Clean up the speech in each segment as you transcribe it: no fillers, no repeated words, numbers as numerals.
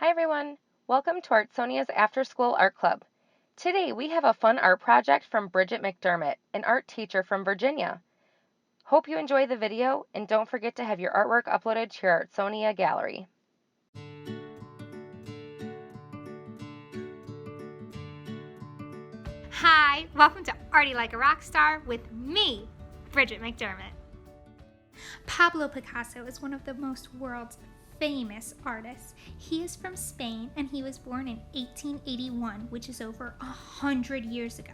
Hi everyone! Welcome to Artsonia's After School Art Club. Today we have a fun art project from Bridget McDermott, an art teacher from Virginia. Hope you enjoy the video and don't forget to have your artwork uploaded to your Artsonia gallery. Hi, welcome to Arty Like a Rock Star with me, Bridget McDermott. Pablo Picasso is one of the most world's famous artists. He is from Spain and he was born in 1881, which is over 100 years ago.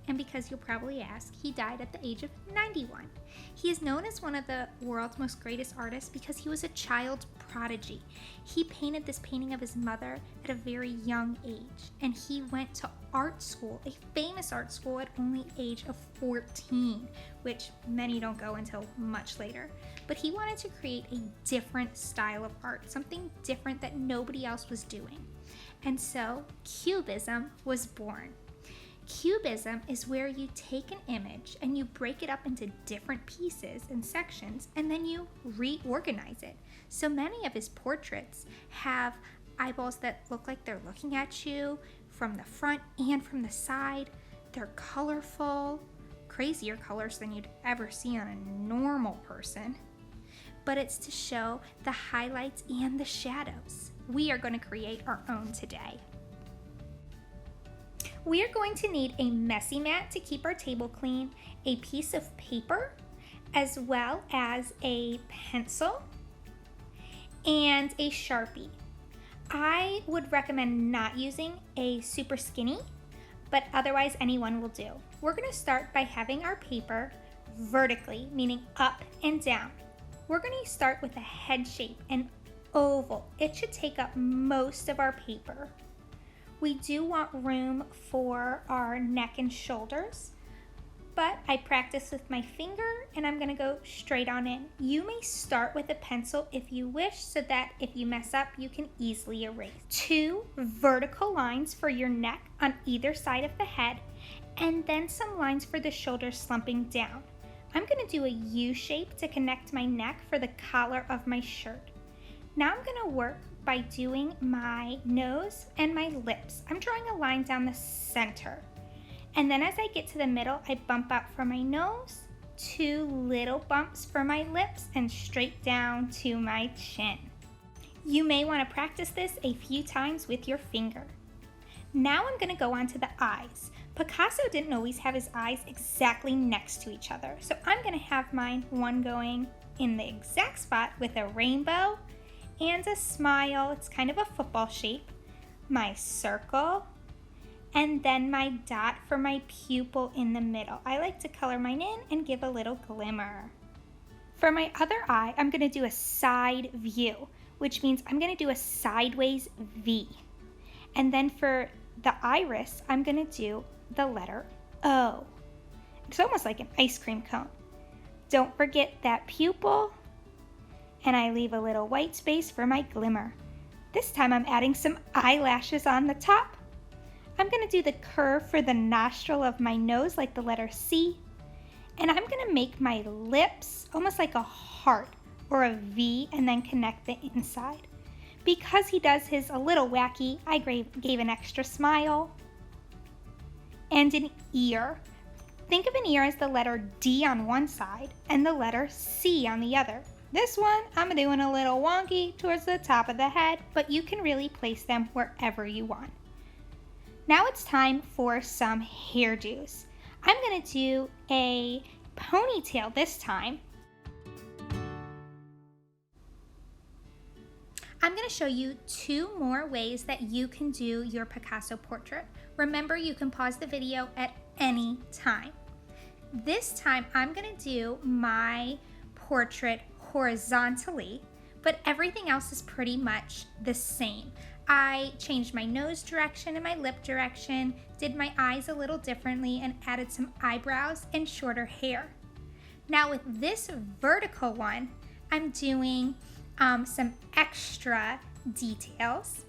And because you'll probably ask, he died at the age of 91. He is known as one of the world's most greatest artists because he was a child prodigy. He painted this painting of his mother at a very young age, and he went to art school, a famous art school, at only age of 14, which many don't go until much later. But he wanted to create a different style of art, something different that nobody else was doing. And so Cubism was born. Cubism is where you take an image and you break it up into different pieces and sections, and then you reorganize it. So many of his portraits have eyeballs that look like they're looking at you from the front and from the side. They're colorful, crazier colors than you'd ever see on a normal person. But it's to show the highlights and the shadows. We are going to create our own today. We are going to need a messy mat to keep our table clean, a piece of paper, as well as a pencil and a Sharpie. I would recommend not using a super skinny, but otherwise anyone will do. We're going to start by having our paper vertically, meaning up and down. We're going to start with a head shape, an oval. It should take up most of our paper. We do want room for our neck and shoulders, but I practice with my finger and I'm gonna go straight on in. You may start with a pencil if you wish, so that if you mess up, you can easily erase. 2 vertical lines for your neck on either side of the head, and then some lines for the shoulders slumping down. I'm gonna do a U shape to connect my neck for the collar of my shirt. Now I'm gonna work by doing my nose and my lips. I'm drawing a line down the center. And then as I get to the middle, I bump out for my nose, 2 little bumps for my lips, and straight down to my chin. You may want to practice this a few times with your finger. Now I'm going to go on to the eyes. Picasso didn't always have his eyes exactly next to each other, so I'm going to have mine one going in the exact spot with a rainbow and a smile. It's kind of a football shape, my circle, and then my dot for my pupil in the middle. I like to color mine in and give a little glimmer. For my other eye, I'm going to do a side view, which means I'm going to do a sideways V. And then for the iris, I'm going to do the letter O. It's almost like an ice cream cone. Don't forget that pupil, and I leave a little white space for my glimmer. This time I'm adding some eyelashes on the top. I'm going to do the curve for the nostril of my nose like the letter C, and I'm going to make my lips almost like a heart or a V and then connect the inside. Because he does his a little wacky, I gave an extra smile and an ear. Think of an ear as the letter D on one side and the letter C on the other. This one, I'm doing a little wonky towards the top of the head, but you can really place them wherever you want. Now it's time for some hairdos. I'm going to do a ponytail this time. I'm going to show you 2 more ways that you can do your Picasso portrait. Remember, you can pause the video at any time. This time, I'm going to do my portrait horizontally, but everything else is pretty much the same. I changed my nose direction and my lip direction, did my eyes a little differently, and added some eyebrows and shorter hair. Now with this vertical one, I'm doing some extra details,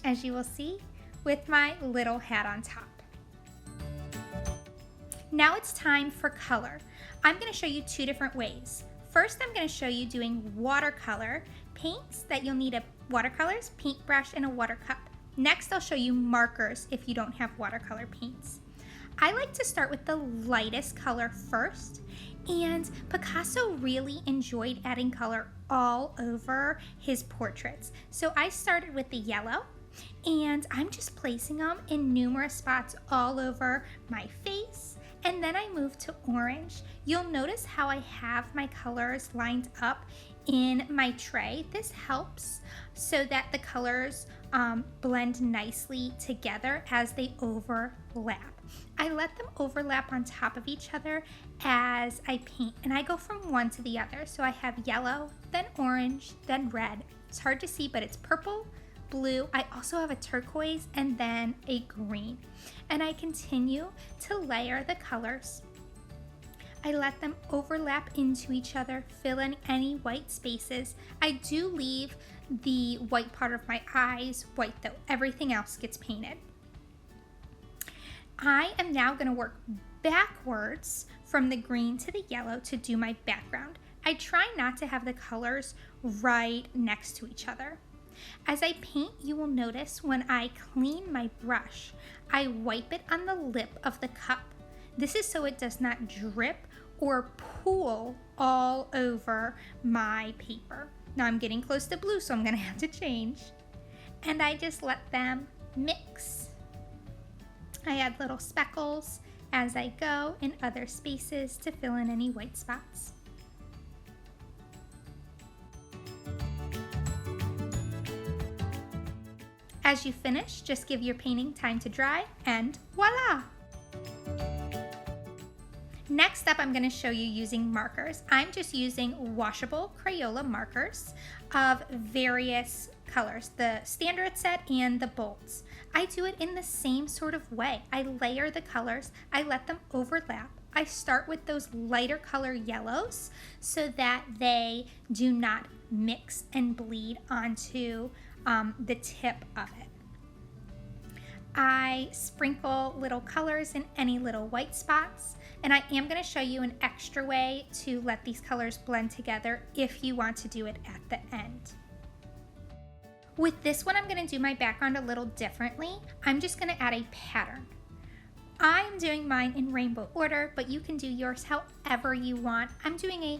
as you will see, with my little hat on top. Now it's time for color. I'm going to show you 2 different ways. First, I'm going to show you doing watercolor paints that you'll need a watercolors, paintbrush, and a water cup. Next, I'll show you markers if you don't have watercolor paints. I like to start with the lightest color first, and Picasso really enjoyed adding color all over his portraits. So I started with the yellow, and I'm just placing them in numerous spots all over my face, and then I moved to orange. You'll notice how I have my colors lined up in my tray. This helps so that the colors blend nicely together as they overlap. I let them overlap on top of each other as I paint, and I go from one to the other. So I have yellow, then orange, then red. It's hard to see, but it's purple, blue. I also have a turquoise and then a green. And I continue to layer the colors. I let them overlap into each other, fill in any white spaces. I do leave the white part of my eyes white though. Everything else gets painted. I am now going to work backwards from the green to the yellow to do my background. I try not to have the colors right next to each other. As I paint, you will notice when I clean my brush, I wipe it on the lip of the cup. This is so it does not drip or pool all over my paper. Now I'm getting close to blue, so I'm going to have to change. And I just let them mix. I add little speckles as I go in other spaces to fill in any white spots. As you finish, just give your painting time to dry and voila! Next up, I'm going to show you using markers. I'm just using washable Crayola markers of various colors, the standard set and the bolts. I do it in the same sort of way. I layer the colors, I let them overlap. I start with those lighter color yellows so that they do not mix and bleed onto the tip of it. I sprinkle little colors in any little white spots, and I am going to show you an extra way to let these colors blend together if you want to do it at the end. With this one, I'm going to do my background a little differently. I'm just going to add a pattern. I'm doing mine in rainbow order, but you can do yours however you want. I'm doing a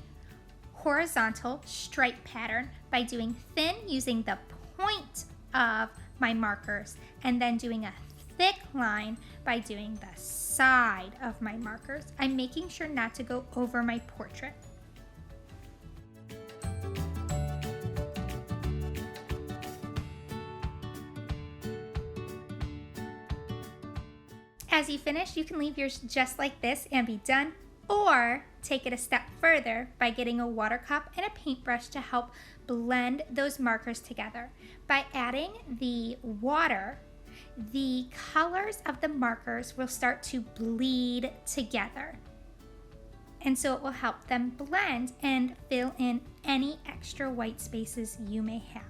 horizontal stripe pattern by doing thin using the point of my markers and then doing a thick line by doing the side of my markers. I'm making sure not to go over my portrait. As you finish, you can leave yours just like this and be done, or take it a step further by getting a water cup and a paintbrush to help blend those markers together. By adding the water, the colors of the markers will start to bleed together. And so it will help them blend and fill in any extra white spaces you may have.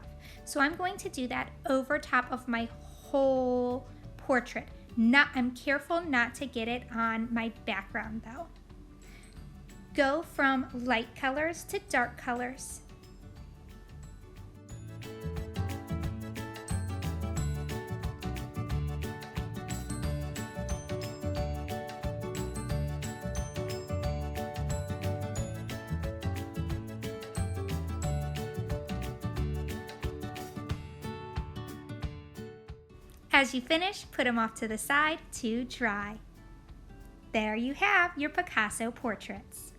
So I'm going to do that over top of my whole portrait. I'm careful not to get it on my background though. Go from light colors to dark colors. As you finish, put them off to the side to dry. There you have your Picasso portraits.